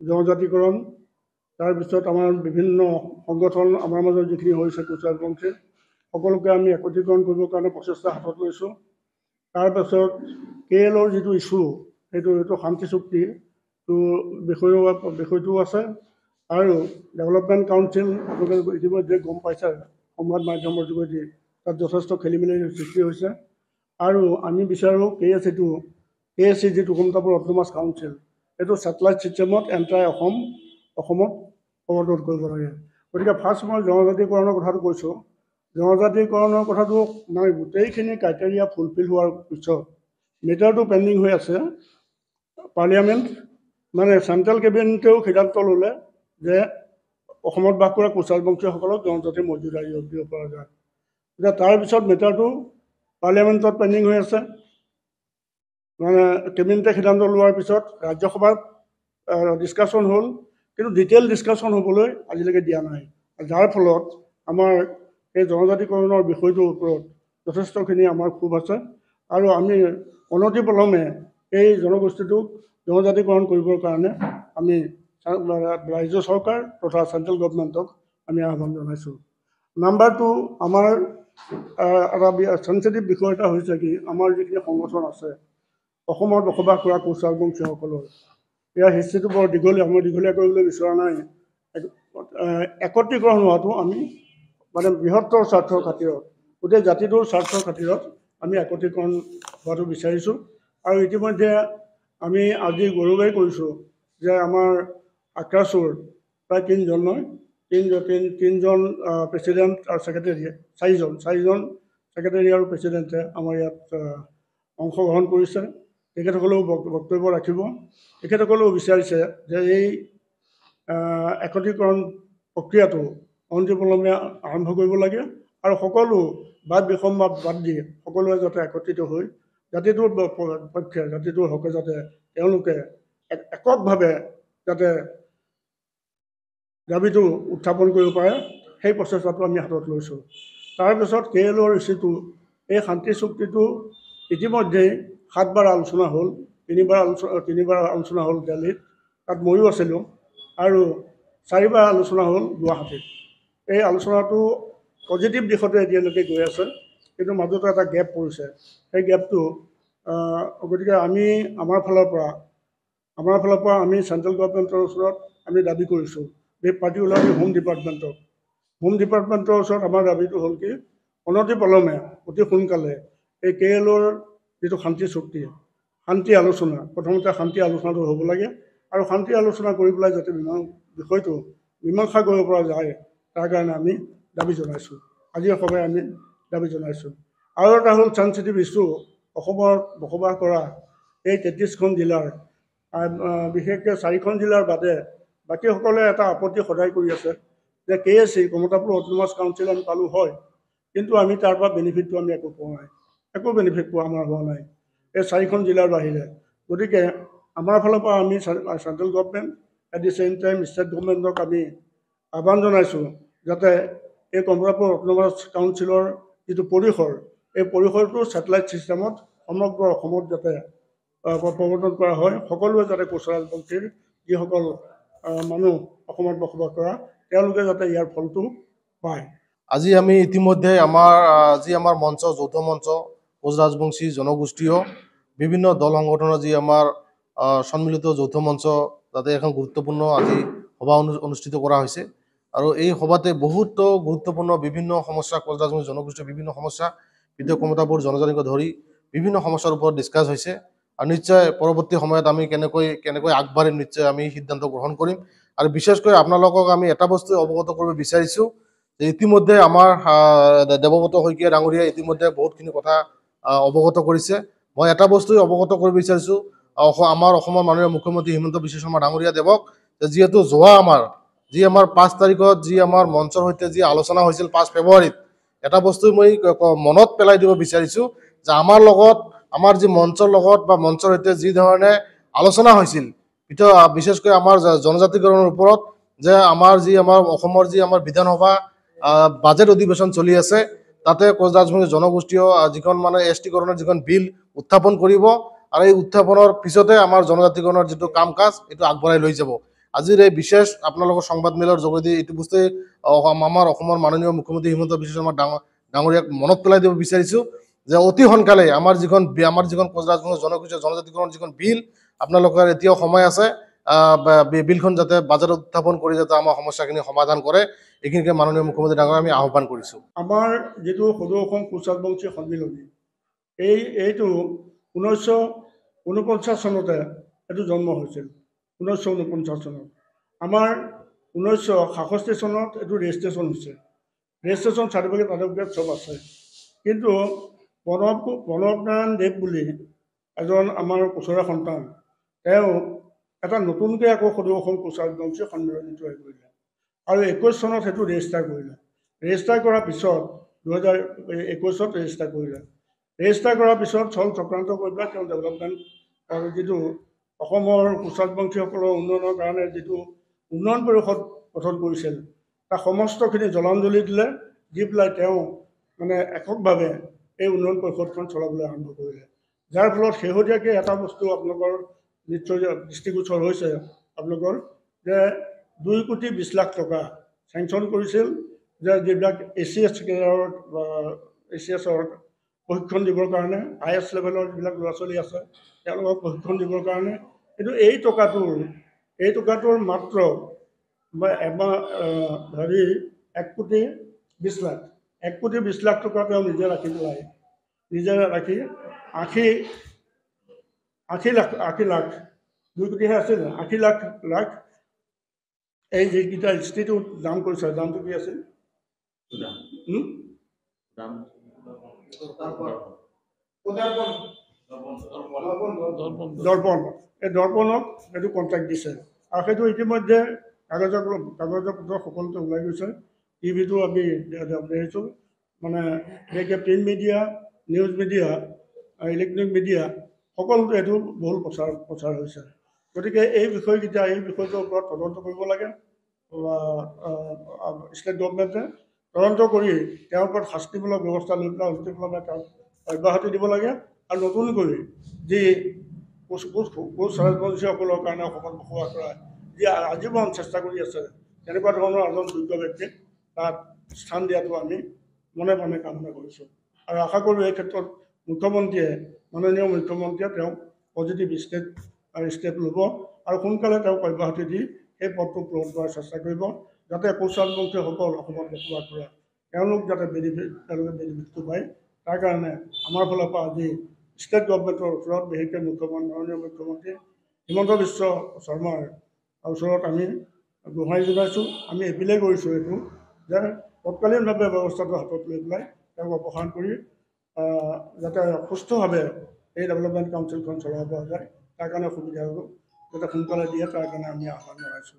জনজাতিকৰণ, তাৰপিছত আমাৰ বিভিন্ন সংগঠন আমাৰ মাজত যিখিনি হৈছে কোচ ৰাজবংশীৰ সকলোকে আমি একত্ৰীকৰণ কৰিবৰ কাৰণে প্ৰচেষ্টা হাতত লৈছোঁ। তাৰপাছত KLৰ যিটো ইছ্যু সেইটো শান্তি চুক্তিটো বিষয়টো আছে আৰু ডেভেলপমেণ্ট কাউন্সিল আপোনালোকে ইতিমধ্যে গম পাইছে সংবাদ মাধ্যমৰ যোগেদি তাত যথেষ্ট খেলি মেলিৰ সৃষ্টি হৈছে আৰু আমি বিচাৰোঁ KSC যিটো কমতাপুৰ অট'নমাছ কাউন্সিল এইটো ছেটেলাইট ছিষ্টেমত এণ্টায়াৰ অসমত প্ৰৱৰ্তন কৰিব লাগে। গতিকে ফাৰ্ষ্ট মই জনজাতিকৰণৰ কথাটো কৈছোঁ। জনজাতিকৰণৰ কথাটো মানে গোটেইখিনি ক্ৰাইটেৰিয়া ফুলফিল হোৱাৰ পিছত মেটাৰটো পেণ্ডিং হৈ আছে পাৰ্লিয়ামেণ্ট, মানে চেণ্ট্ৰেল কেবিনেটেও সিদ্ধান্ত ল'লে যে অসমত বাস কৰা কোচ ৰাজবংশীসকলক জনজাতিৰ মৰ্যাদা দিব পৰা যায়। এতিয়া তাৰপিছত মেটাৰটো পাৰ্লিয়ামেণ্টত পেণ্ডিং হৈ আছে, মানে কেবিনেটে সিদ্ধান্ত লোৱাৰ পিছত ৰাজ্যসভাত ডিছকাশ্যন হ'ল, কিন্তু ডিটেইল ডিছকাশ্যন হ'বলৈ আজিলৈকে দিয়া নাই, যাৰ ফলত আমাৰ এই জনজাতিকৰণৰ বিষয়টোৰ ওপৰত যথেষ্টখিনি আমাৰ ক্ষোভ আছে আৰু আমি অনতিপলমে এই জনগোষ্ঠীটোক জনজাতিকৰণ কৰিবৰ কাৰণে আমি ৰাজ্য চৰকাৰ তথা চেণ্ট্ৰেল গভৰ্ণমেণ্টক আমি আহ্বান জনাইছোঁ। নাম্বাৰ 2, আমাৰ এটা চেঞ্চিটিভ বিষয় এটা হৈছে কি, আমাৰ যিখিনি সংগঠন আছে অসমত বসবাস কৰা কোচ ৰাজবংশীসকলৰ, ইয়াৰ হিষ্ট্ৰীটো বৰ দীঘলীয়া, মই দীঘলীয়া কৰিবলৈ বিচৰা নাই। একত্ৰীকৰণ হোৱাটো আমি মানে বৃহত্তৰ স্বাৰ্থৰ খাতিৰত, গোটেই জাতিটোৰ স্বাৰ্থৰ খাতিৰত আমি একত্ৰীকৰণ হোৱাটো বিচাৰিছোঁ। আৰু ইতিমধ্যে আমি আজি গৌৰৱেই কৰিছোঁ যে আমাৰ আক্ৰাছুৰ প্ৰায় 3জন প্ৰেচিডেণ্ট আৰু ছেক্ৰেটেৰী, 4জন ছেক্ৰেটেৰী আৰু প্ৰেচিডেণ্টে আমাৰ ইয়াত অংশগ্ৰহণ কৰিছে। তেখেতসকলেও বক্তব্য ৰাখিব। তেখেতসকলেও বিচাৰিছে যে এই একত্ৰীকৰণ প্ৰক্ৰিয়াটো অনতিপলমে আৰম্ভ কৰিব লাগে আৰু সকলো বাদ বিসম্বাদ বাদ দি সকলোৱে যাতে একত্ৰিত হৈ জাতিটোৰ পক্ষে, জাতিটোৰ হকে যাতে তেওঁলোকে এককভাৱে যাতে দাবীটো উত্থাপন কৰিব পাৰে, সেই প্ৰচেষ্টাটো আমি হাতত লৈছোঁ। তাৰপিছত KLৰ ইছ্যুটো, এই শান্তি চুক্তিটো ইতিমধ্যেই 7 বাৰ আলোচনা হ'ল, 3 বাৰ আলোচনা হ'ল দিল্লীত, তাত ময়ো আছিলোঁ, আৰু 4 বাৰ আলোচনা হ'ল গুৱাহাটীত। এই আলোচনাটো পজিটিভ দিশতে এতিয়ালৈকে গৈ আছে, কিন্তু মাজতে এটা গেপ পৰিছে। সেই গেপটো গতিকে আমি আমাৰ ফালৰ পৰা আমি চেণ্ট্ৰেল গভৰ্ণমেণ্টৰ ওচৰত আমি দাবী কৰিছোঁ, এই পাৰ্টিকুলাৰলি হোম ডিপাৰ্টমেণ্টৰ ওচৰত আমাৰ দাবীটো হ'ল কি, অনতিপলমে অতি সোনকালে এই KLৰ যিটো শান্তি চুক্তি, শান্তি আলোচনা, প্ৰথমতে শান্তি আলোচনাটো হ'ব লাগে আৰু শান্তি আলোচনা কৰি পেলাই যাতে বিষয়টো মীমাংসা কৰিব পৰা যায়, তাৰ কাৰণে আমি দাবী জনাইছোঁ। আজিৰ সভায় আমি দাবী জনাইছোঁ। আৰু এটা হ'ল চেঞ্চিটিভ ইছ্যু, অসমত বসবাস কৰা এই 33খন জিলাৰ, বিশেষকৈ 4খন জিলাৰ বাদে বাকীসকলে এটা আপত্তি সদায় কৰি আছে যে KSC কমতাপুৰ অট'নমাছ কাউন্সিল আমি পালোঁ হয়, কিন্তু আমি তাৰ পৰা বেনিফিটটো আমি একো পোৱা নাই, একো বেনিফিট পোৱা আমাৰ হোৱা নাই এই 4খন জিলাৰ বাহিৰে। গতিকে আমাৰ ফালৰ পৰা আমি central government at the same time state গভৰ্ণমেণ্টক আমি আহ্বান জনাইছোঁ যাতে এই কমতাপুৰ অট'নমাছ কাউন্সিলৰ যিটো পৰিসৰ, এই পৰিসৰটো ছেটেলাইট ছিষ্টেমত সমগ্ৰ অসমত যাতে প্ৰৱৰ্তন কৰা হয়, সকলোৱে যাতে কোচ ৰাজবংশীৰ যিসকল মানুহ অসমত বসবাস কৰা তেওঁলোকে যাতে ইয়াৰ ফলটো পায়। আজি আমি ইতিমধ্যে আমাৰ মঞ্চ, যৌথ মঞ্চ, কোচ ৰাজবংশী জনগোষ্ঠীয় বিভিন্ন দল সংগঠনৰ যি আমাৰ সন্মিলিত যৌথ মঞ্চ, তাতে এখন গুৰুত্বপূৰ্ণ আজি সভা অনুষ্ঠিত কৰা হৈছে। আৰু এই সভাতে বহুতো গুৰুত্বপূৰ্ণ বিভিন্ন সমস্যা, কোচ ৰাজবংশী জনগোষ্ঠীৰ বিভিন্ন সমস্যা, পৃথক কমতাপুৰ জনজাতিকে ধৰি বিভিন্ন সমস্যাৰ ওপৰত ডিছকাছ হৈছে। আৰু নিশ্চয় পৰৱৰ্তী সময়ত আমি কেনেকৈ আগবাঢ়িম, নিশ্চয় আমি সিদ্ধান্ত গ্ৰহণ কৰিম। আৰু বিশেষকৈ আপোনালোকক আমি এটা বস্তু অৱগত কৰিব বিচাৰিছোঁ যে ইতিমধ্যে আমাৰ দেৱব্ৰত শইকীয়া ডাঙৰীয়াই ইতিমধ্যে বহুতখিনি কথা অৱগত কৰিছে। মই এটা বস্তুৱে অৱগত কৰিব বিচাৰিছোঁ আমাৰ অসমৰ মাননীয় মুখ্যমন্ত্ৰী হিমন্ত বিশ্ব শৰ্মা ডাঙৰীয়া দেৱক, যে যিহেতু আমাৰ 5 তাৰিখত যি আমাৰ মঞ্চৰ সৈতে যি আলোচনা হৈছিল 5 ফেব্ৰুৱাৰীত, এটা বস্তু মই মনত পেলাই দিব বিচাৰিছোঁ যে আমাৰ যি মঞ্চৰ লগত বা মঞ্চৰ সৈতে যি ধৰণে আলোচনা হৈছিল, বিশেষকৈ আমাৰ জনজাতিকৰণৰ ওপৰত, যে আমাৰ অসমৰ যি আমাৰ বিধানসভা বাজেট অধিৱেশন চলি আছে, তাতে কোচ ৰাজবংশী জনগোষ্ঠীয় যিখন মানে এছটিকৰণৰ যিখন বিল উত্থাপন কৰিব, আৰু এই উত্থাপনৰ পিছতে আমাৰ জনজাতিকৰণৰ যিটো কাম কাজ এইটো আগবঢ়াই লৈ যাব। আজিৰ এই বিশেষ আপোনালোকৰ সংবাদমেলৰ যোগেদি এইটো বস্তুৱে আমাৰ অসমৰ মাননীয় মুখ্যমন্ত্ৰী হিমন্ত বিশ্ব শৰ্মা ডাঙৰীয়াক মনত পেলাই দিব বিচাৰিছোঁ যে অতি সোনকালে আমাৰ যিখন কোচ ৰাজবংশী জনগোষ্ঠী জনজাতিকৰণৰ যিখন বিল আপোনালোকৰ এতিয়াও সময় আছে বিলখন যাতে বাজাৰত উত্থাপন কৰি যাতে আমাৰ সমস্যাখিনি সমাধান কৰে এইখিনিকে মাননীয় মুখ্যমন্ত্ৰী ডাঙৰীয়াক আমি আহ্বান কৰিছোঁ। আমাৰ যিটো সদৌ অসম কোচ ৰাজবংশী সন্মিলনী এইটো 1949 চনতে এইটো জন্ম হৈছিল। 1949 চনত আমাৰ 1967 চনত এইটো ৰেজিষ্ট্ৰেশ্যন হৈছে। ৰেজিষ্ট্ৰেশ্যন চাৰ্টিফিকেট চাৰ্টিফিকেট চব আছে। কিন্তু প্ৰণৱ নাৰায়ণ দেৱ বুলি এজন আমাৰ কোচৰে সন্তান, তেওঁ এটা নতুনকৈ আকৌ সদৌ অসম কোচ ৰাজবংশী সন্মিলনীটো হেৰি কৰিলে আৰু 21 চনত সেইটো ৰেজিষ্টাৰ কৰিলে। ৰেজিষ্টাৰ কৰাৰ পিছত 2021 ৰেজিষ্টাৰ কৰিলে। ৰেজিষ্টাৰ কৰাৰ পিছত চল চক্ৰান্ত কৰি পেলাই তেওঁ ডেভেলপমেণ্ট আৰু যিটো অসমৰ কোচ ৰাজবংশীসকলৰ উন্নয়নৰ কাৰণে যিটো উন্নয়ন পৰিষদ গঠন কৰিছিল তাৰ সমস্তখিনি জলাঞ্জলি দিলে, দি পেলাই তেওঁ মানে এককভাৱে এই উন্নয়ন পৰিষদখন চলাবলৈ আৰম্ভ কৰিলে। যাৰ ফলত শেহতীয়াকৈ এটা বস্তু আপোনালোকৰ নিশ্চয় দৃষ্টিগোচৰ হৈছে আপোনালোকৰ যে 2,20,00,000 টকা চেংচন কৰিছিল যে যিবিলাক ACS ACSৰ প্ৰশিক্ষণ দিবৰ কাৰণে IS লেভেলৰ যিবিলাক ল'ৰা ছোৱালী আছে তেওঁলোকক প্ৰশিক্ষণ দিবৰ কাৰণে। কিন্তু এই টকাটোৰ মাত্ৰ এমাহ 1,20,00,000 1,20,00,000 টকা তেওঁ নিজে ৰাখি পেলাই 80 লাখ 2 কোটিহে আছিল 80 লাখ এই যিকেইটা ইনষ্টিটিউট দাম কৰিছে, দামটো কি আছিল? দৰ্পণ। এই দৰ্পণক সেইটো কণ্ট্ৰেক্ট দিছে আৰু সেইটো ইতিমধ্যে কাগজৰ পত্ৰ সকলোতে ওলাই গৈছে। টিভিটো আমি দেখিছোঁ, মানে বিশেষকৈ print media, news media, electronic media সকলোতে এইটো বহুল প্ৰচাৰ হৈছে। গতিকে এই বিষয়টোৰ ওপৰত তদন্ত কৰিব লাগে ষ্টেট গভৰ্ণমেণ্টে। তদন্ত কৰি তেওঁৰ ওপৰত শাস্তিমূলক ব্যৱস্থা লৈ পেলাই অন্তিমভাৱে তেওঁক অব্যাহতি দিব লাগে আৰু নতুনকৈ যি কোচ ৰাজবংশীসকলৰ কাৰণে অসমত বসবাস কৰা যি আজীৱন চেষ্টা কৰি আছে তেনেকুৱা ধৰণৰ এজন যোগ্য ব্যক্তিক তাত স্থান দিয়াটো আমি মনে মনে কামনা কৰিছোঁ আৰু আশা কৰোঁ এই ক্ষেত্ৰত মাননীয় মুখ্যমন্ত্ৰীয়ে তেওঁক পজিটিভ ষ্টেপ ল'ব আৰু সোনকালে তেওঁক অব্যাহতি দি সেই পদটো পূৰণ কৰাৰ চেষ্টা কৰিব, যাতে কোচ ৰাজবংশীসকল অসমত বসবাস কৰা তেওঁলোকে বেনিফিটটো পায়। তাৰ কাৰণে আমাৰ ফালৰ পৰা আজি ষ্টেট গভৰ্ণমেণ্টৰ ওচৰত বিশেষকৈ মাননীয় মুখ্যমন্ত্ৰী হিমন্ত বিশ্ব শৰ্মাৰ ওচৰত আমি গোহাৰি জনাইছোঁ। আমি এপিলেই কৰিছোঁ এইটো যে তৎকালীনভাৱে ব্যৱস্থাটো হাতত লৈ পেলাই তেওঁক অপসাৰণ কৰি যাতে সুস্থভাৱে এই ডেভেলপমেণ্ট কাউন্সিলখন চলাব পৰা যায় তাৰ কাৰণে সুবিধা হ'ব, যাতে সোনকালে দিয়ে তাৰ কাৰণে আমি আহ্বান জনাইছোঁ।